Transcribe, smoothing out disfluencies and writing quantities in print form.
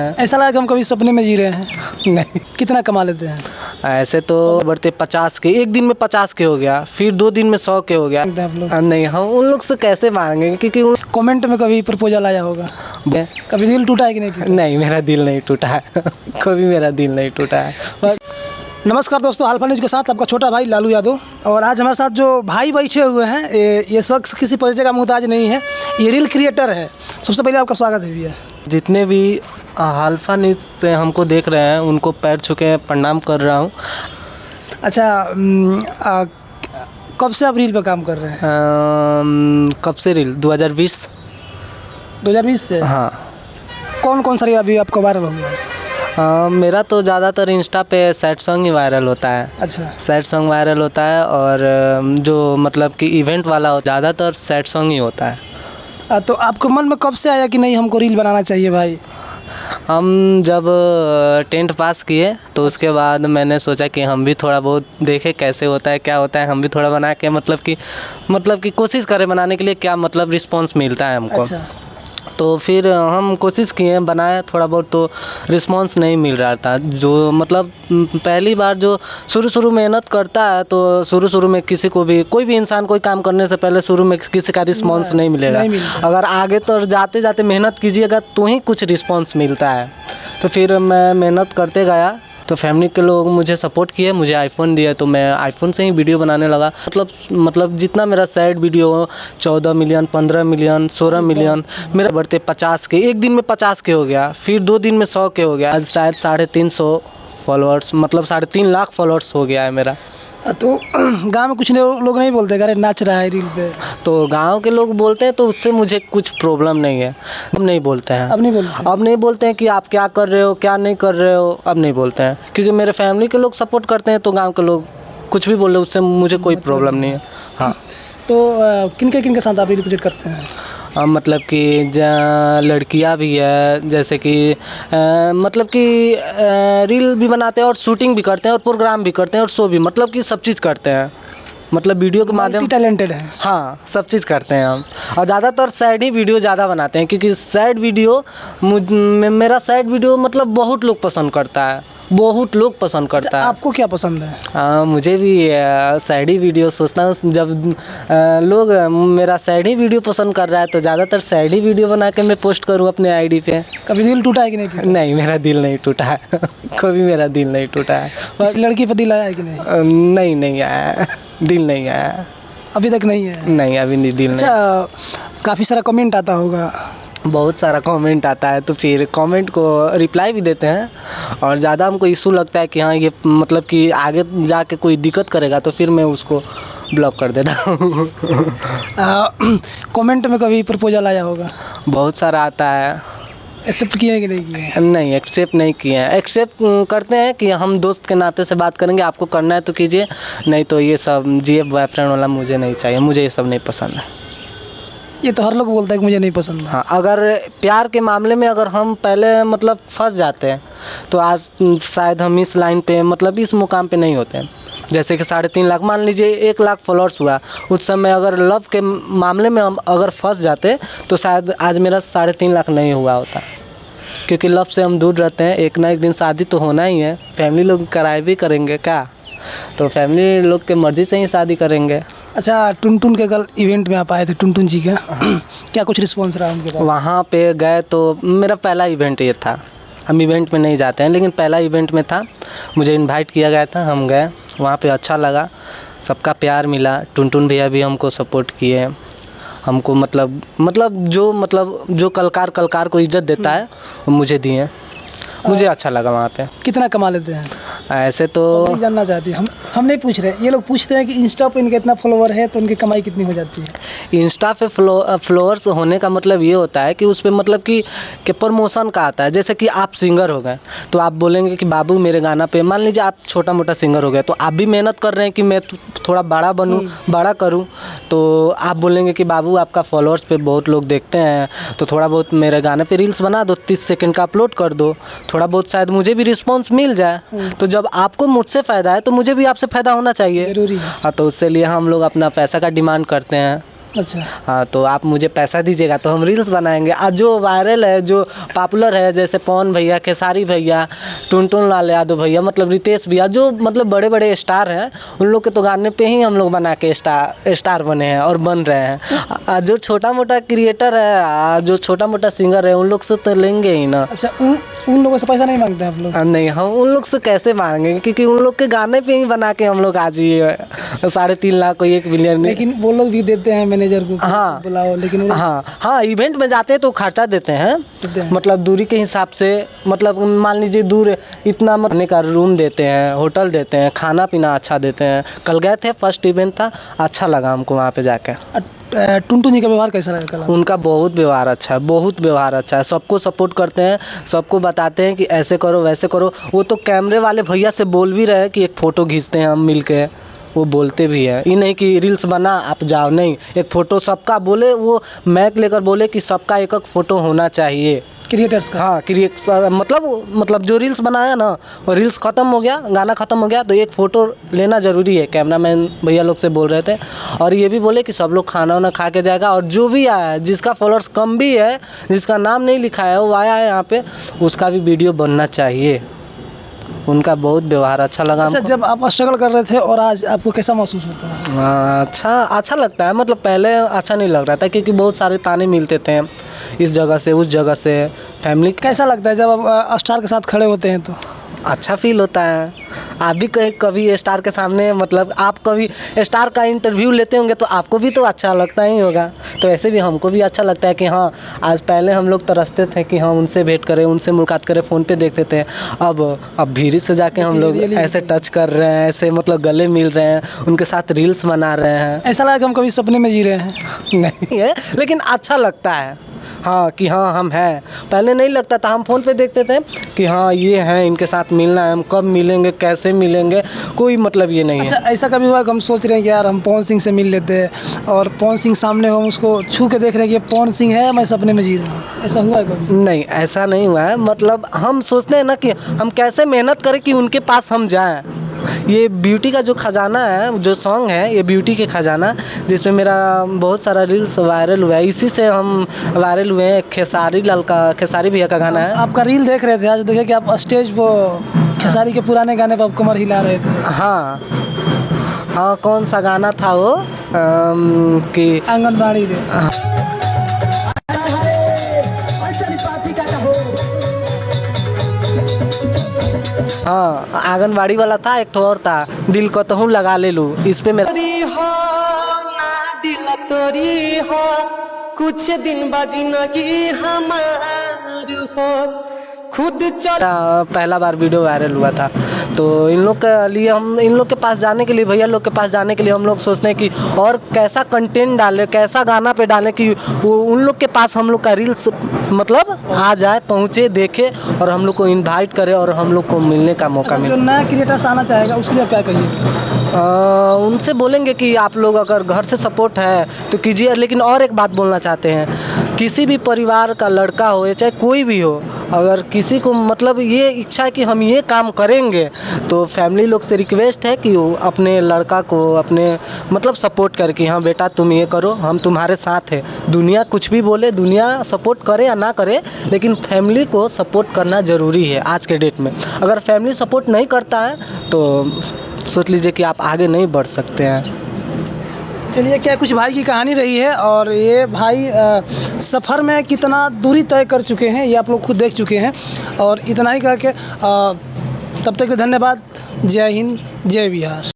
हैं। ऐसा लगा कि हम कभी सपने में जी रहे हैं। नहीं, कितना कमा लेते हैं? ऐसे तो बढ़ते 50 के, एक दिन में 50 के हो गया, फिर 2 दिन में 100 के हो गया। आप लोग नहीं, हम उन लोग से कैसे मांगेंगे, क्योंकि कमेंट में कभी प्रपोजल आया होगा, कभी दिल टूटा है कि नहीं टूटा? नहीं, मेरा दिल नहीं टूटा है। कभी मेरा दिल नहीं टूटा है। बस नमस्कार दोस्तों, अल्फा न्यूज़ के साथ आपका छोटा भाई लालू यादव। और आज हमारे साथ जो भाई बैठे हुए हैं, ये शख्स किसी परिचय का मुहताज नहीं है, ये रील क्रिएटर है। सबसे पहले आपका स्वागत है भैया। जितने भी अल्फा न्यूज़ से हमको देख रहे हैं उनको पैर छू के प्रणाम कर रहा हूँ। अच्छा, कब से आप रील पे काम कर रहे हैं? कब से रील? 2020 से? हाँ। कौन कौन सा रील अभी आपको वायरल हो गया है? मेरा तो ज़्यादातर इंस्टा पे सैड सॉन्ग ही वायरल होता है। अच्छा, सैड सॉन्ग वायरल होता है, और जो मतलब कि इवेंट वाला हो, ज़्यादातर सैड सॉन्ग ही होता है। तो आपको मन में कब से आया कि नहीं हमको रील बनाना चाहिए भाई? हम जब 10th पास किए तो उसके बाद मैंने सोचा कि हम भी थोड़ा बहुत देखें कैसे होता है, क्या होता है, हम भी थोड़ा बना के मतलब कि कोशिश करें बनाने के लिए, क्या मतलब रिस्पांस मिलता है हमको। अच्छा। तो फिर हम कोशिश किए, बनाए थोड़ा बहुत, तो रिस्पांस नहीं मिल रहा था। जो मतलब पहली बार जो शुरू मेहनत करता है, तो शुरू में किसी को भी, कोई भी इंसान कोई काम करने से पहले शुरू में किसी का रिस्पांस नहीं मिलेगा। अगर आगे तो जाते जाते मेहनत कीजिएगा तो ही कुछ रिस्पांस मिलता है। तो फिर मैं मेहनत करते गया, तो फैमिली के लोग मुझे सपोर्ट किए, मुझे आईफोन दिया, तो मैं आईफोन से ही वीडियो बनाने लगा। मतलब जितना मेरा sad video 14 million, 15 million, 16 million, मेरा बढ़ते 50 के, एक दिन में 50 के हो गया, फिर 2 दिन में 100 के हो गया। आज शायद 350 फॉलोअर्स, मतलब 3.5 लाख फॉलोअर्स हो गया है मेरा। तो गांव में कुछ लोग नहीं बोलते अरे नाच रहा है रील पे? तो गांव के लोग बोलते हैं, तो उससे मुझे कुछ प्रॉब्लम नहीं है। अब नहीं बोलते हैं। अब नहीं बोलते हैं कि आप क्या कर रहे हो, क्या नहीं कर रहे हो, अब नहीं बोलते हैं, क्योंकि मेरे फैमिली के लोग सपोर्ट करते हैं। तो गांव के लोग कुछ भी बोले, उससे मुझे कोई प्रॉब्लम नहीं है। हाँ। तो किन के साथ आप रील क्रिएट करते हैं? मतलब कि लड़कियां भी है, जैसे कि मतलब कि रील भी बनाते हैं और शूटिंग भी करते हैं और प्रोग्राम भी करते हैं और शो भी, मतलब कि सब चीज़ करते हैं। मतलब वीडियो के माध्यम टैलेंटेड है। हाँ, सब चीज़ करते हैं हम। और ज़्यादातर सैड ही वीडियो ज़्यादा बनाते हैं, क्योंकि सैड वीडियो मेरा सैड वीडियो मतलब बहुत लोग पसंद करता है, बहुत लोग पसंद करता है। आपको क्या पसंद है? हाँ, मुझे भी सैड ही वीडियो सोचता हूँ। जब लोग मेरा सैड ही वीडियो पसंद कर रहा है, तो ज़्यादातर सैड ही वीडियो बना के मैं पोस्ट करूँ अपने आईडी पे। कभी दिल टूटा है कि नहीं टूटा? नहीं, मेरा दिल नहीं टूटा है। कभी मेरा दिल नहीं टूटा है। बस लड़की पर दिल आया है कि नहीं? नहीं आया, दिल नहीं आया अभी तक। नहीं है? नहीं, अभी नहीं, दिल नहीं। अच्छा, काफ़ी सारा कमेंट आता होगा? बहुत सारा कमेंट आता है, तो फिर कमेंट को रिप्लाई भी देते हैं। और ज़्यादा हमको इशू लगता है कि हाँ, ये मतलब कि आगे जाके कोई दिक्कत करेगा, तो फिर मैं उसको ब्लॉक कर देता हूँ। कमेंट में कभी प्रपोजल आया होगा? बहुत सारा आता है। एक्सेप्ट किए हैं कि नहीं किए? नहीं, एक्सेप्ट नहीं किए हैं। एक्सेप्ट करते हैं कि हम दोस्त के नाते से बात करेंगे, आपको करना है तो कीजिए, नहीं तो ये सब GF बॉयफ्रेंड वाला मुझे नहीं चाहिए, मुझे ये सब नहीं पसंद है। ये तो हर लोग बोलता है कि मुझे नहीं पसंद है। हाँ, अगर प्यार के मामले में अगर हम पहले मतलब फंस जाते हैं, तो आज शायद हम इस लाइन पे, मतलब इस मुकाम पे नहीं होते हैं। जैसे कि 3.5 लाख, मान लीजिए 1 लाख फॉलोअर्स हुआ, उस समय अगर लव के मामले में हम अगर फंस जाते, तो शायद आज मेरा 3.5 लाख नहीं हुआ होता। क्योंकि लव से हम दूर रहते हैं, एक ना एक दिन शादी तो होना ही है। फैमिली लोग कराए भी करेंगे क्या, तो फैमिली लोग के मर्ज़ी से ही शादी करेंगे। अच्छा, टुनटुन के कल इवेंट में आप आए थे, टुनटुन जी का क्या कुछ रिस्पॉन्स रहा उनके पास? वहाँ पे गए तो मेरा पहला इवेंट ये था। हम इवेंट में नहीं जाते हैं, लेकिन पहला इवेंट में था, मुझे इनवाइट किया गया था, हम गए वहाँ पे, अच्छा लगा, सबका प्यार मिला। टुनटुन भैया भी हमको सपोर्ट किए, हमको मतलब जो कलाकार को इज्जत देता है वो मुझे दिए। मुझे अच्छा लगा वहाँ पे। कितना कमा लेते हैं? ऐसे तो नहीं जानना चाहती, हम नहीं पूछ रहे, ये लोग पूछते हैं कि इंस्टा पे इनका इतना फॉलोवर है तो उनकी कमाई कितनी हो जाती है? इंस्टा पे फॉलोअर्स होने का मतलब ये होता है कि उस पर मतलब कि प्रमोशन का आता है। जैसे कि आप सिंगर हो गए, तो आप बोलेंगे कि बाबू मेरे गाना पे, मान लीजिए आप छोटा मोटा सिंगर हो गए, तो आप भी मेहनत कर रहे हैं कि मैं थोड़ा बड़ा बनूं, बड़ा करूं, तो आप बोलेंगे कि बाबू आपका फॉलोअर्स पे बहुत लोग देखते हैं, तो थोड़ा बहुत मेरे गाने पे रील्स बना दो, 30 सेकंड का अपलोड कर दो, थोड़ा बहुत शायद मुझे भी रिस्पॉन्स मिल जाए। तो जब आपको मुझसे फ़ायदा है, तो मुझे भी आपसे फ़ायदा होना चाहिए। जरूरी है। हाँ, तो उससे लिए हम लोग अपना पैसा का डिमांड करते हैं। अच्छा। हाँ, तो आप मुझे पैसा दीजिएगा तो हम रील्स बनाएंगे। आज जो वायरल है, जो पॉपुलर है, जैसे पवन भैया, खेसारी भैया, टुनटुन लाल यादव भैया, मतलब रितेश भैया, जो मतलब बड़े बड़े स्टार हैं, उन लोग के तो गाने पे ही हम लोग बना के स्टार बने हैं और बन रहे हैं। जो छोटा मोटा क्रिएटर है, जो छोटा मोटा सिंगर है, उन लोग से तो लेंगे ही ना। अच्छा, उन लोगों से पैसा नहीं मांगते हैं आप लोग? नहीं, हम उन लोग से कैसे मांगेंगे, क्योंकि उन लोग के गाने पे ही बना के हम लोग आज ही 3.5 लाख को 1 मिलियन। लेकिन वो लोग भी देते हैं मैनेजर को, हाँ बुलाओ, लेकिन हाँ, इवेंट में जाते हैं तो खर्चा देते हैं, मतलब दूरी के हिसाब से, मतलब मान लीजिए दूर इतना रहने का रूम देते हैं, होटल देते हैं, खाना पीना अच्छा देते हैं। कल गए थे, फर्स्ट इवेंट था, अच्छा लगा हमको वहाँ पे जाके। टुनटुन जी का व्यवहार कैसा लगा कल? उनका बहुत व्यवहार अच्छा है, बहुत व्यवहार अच्छा है, सबको सपोर्ट करते हैं, सबको बताते हैं कि ऐसे करो वैसे करो। वो तो कैमरे वाले भैया से बोल भी रहे हैं कि एक फ़ोटो खींचते हैं हम मिल के, वो बोलते भी हैं। ये नहीं कि रील्स बना आप जाओ, नहीं, एक फ़ोटो सबका बोले, वो मैक लेकर बोले कि सबका एक फ़ोटो होना चाहिए क्रिएटर्स का। हाँ, क्रिएटर मतलब जो रील्स बनाया ना, वो रील्स ख़त्म हो गया, गाना ख़त्म हो गया तो एक फ़ोटो लेना ज़रूरी है। कैमरामैन भैया लोग से बोल रहे थे, और ये भी बोले कि सब लोग खाना वाना खा के जाएगा, और जो भी आया है, जिसका फॉलोअर्स कम भी है, जिसका नाम नहीं लिखा है, वो आया है यहाँ पे, उसका भी वीडियो बनना चाहिए। उनका बहुत व्यवहार अच्छा लगा। अच्छा, जब आप स्ट्रगल कर रहे थे और आज आपको कैसा महसूस होता है? अच्छा लगता है। मतलब पहले अच्छा नहीं लग रहा था, क्योंकि बहुत सारे ताने मिलते थे इस जगह से उस जगह से। फैमिली कैसा लगता है जब आप स्टार के साथ खड़े होते हैं तो? अच्छा फील होता है। आप भी कभी स्टार के सामने, मतलब आप कभी स्टार का इंटरव्यू लेते होंगे तो आपको भी तो अच्छा लगता ही होगा। तो ऐसे भी हमको भी अच्छा लगता है कि हाँ, आज पहले हम लोग तरसते थे कि हाँ उनसे भेंट करें, उनसे मुलाकात करें, फ़ोन पे देखते थे। अब भीड़ से जाके हम लोग ऐसे टच कर रहे हैं, ऐसे मतलब गले मिल रहे हैं, उनके साथ रील्स बना रहे हैं। ऐसा लगा कि हम कभी सपने में जी रहे हैं? नहीं है, लेकिन अच्छा लगता है हाँ कि हाँ हम हैं। पहले नहीं लगता था, हम फ़ोन पे देखते थे कि हाँ ये हैं, इनके साथ मिलना है, हम कब मिलेंगे, कैसे मिलेंगे, कोई मतलब ये नहीं है। अच्छा, ऐसा कभी हुआ कि हम सोच रहे हैं कि यार हम पवन सिंह से मिल लेते हैं, और पवन सिंह सामने हो, हम उसको छू के देख रहे हैं कि ये पवन सिंह है, मैं सपने में जी रहा हूँ, ऐसा हुआ है कभी? नहीं, ऐसा नहीं हुआ है। मतलब हम सोचते हैं ना कि हम कैसे मेहनत करें कि उनके पास हम जाएं। ये ब्यूटी का जो खजाना है, जो सॉन्ग है, ये ब्यूटी के खजाना, जिसमें मेरा बहुत सारा रील्स वायरल हुआ है, इसी से हम वायरल हुए हैं। खेसारी भैया का गाना है। आपका रील देख रहे थे आज, देखे कि आप स्टेज पर खेसारी के पुराने गाने पर आप कमर हिला रहे थे। हाँ, कौन सा गाना था वो कि आंगनबाड़ी रे। हाँ, आंगनबाड़ी वाला था, एक तो और था, दिल को तो लगा ले लूँ, इस पे मेरा तोरी हो कुछ दिन बाजी नगी हमार हो खुद पहला बार वीडियो वायरल हुआ था। तो इन लोग के लिए, हम इन लोग के पास जाने के लिए, भैया लोग के पास जाने के लिए हम लोग सोचते हैं कि और कैसा कंटेंट डालें, कैसा गाना पे डालें कि वो उन लोग के पास हम लोग का रील्स मतलब आ जाए, पहुँचे, देखे, और हम लोग को इनवाइट करे और हम लोग को मिलने का मौका मिले। जो नया क्रिएटर्स आना चाहेगा उसके लिए आप क्या कहिए? उनसे बोलेंगे कि आप लोग अगर घर से सपोर्ट है तो कीजिए। लेकिन और एक बात बोलना चाहते हैं, किसी भी परिवार का लड़का हो या चाहे कोई भी हो, अगर किसी को मतलब ये इच्छा है कि हम ये काम करेंगे, तो फैमिली लोग से रिक्वेस्ट है कि वो अपने लड़का को अपने मतलब सपोर्ट करके, हाँ बेटा तुम ये करो, हम तुम्हारे साथ हैं। दुनिया कुछ भी बोले, दुनिया सपोर्ट करे या ना करे, लेकिन फैमिली को सपोर्ट करना ज़रूरी है आज के डेट में। अगर फैमिली सपोर्ट नहीं करता है तो सोच लीजिए कि आप आगे नहीं बढ़ सकते हैं। चलिए, क्या कुछ भाई की कहानी रही है, और ये भाई सफ़र में कितना दूरी तय कर चुके हैं ये आप लोग खुद देख चुके हैं। और इतना ही कह के तब तक के धन्यवाद। जय हिंद, जय बिहार।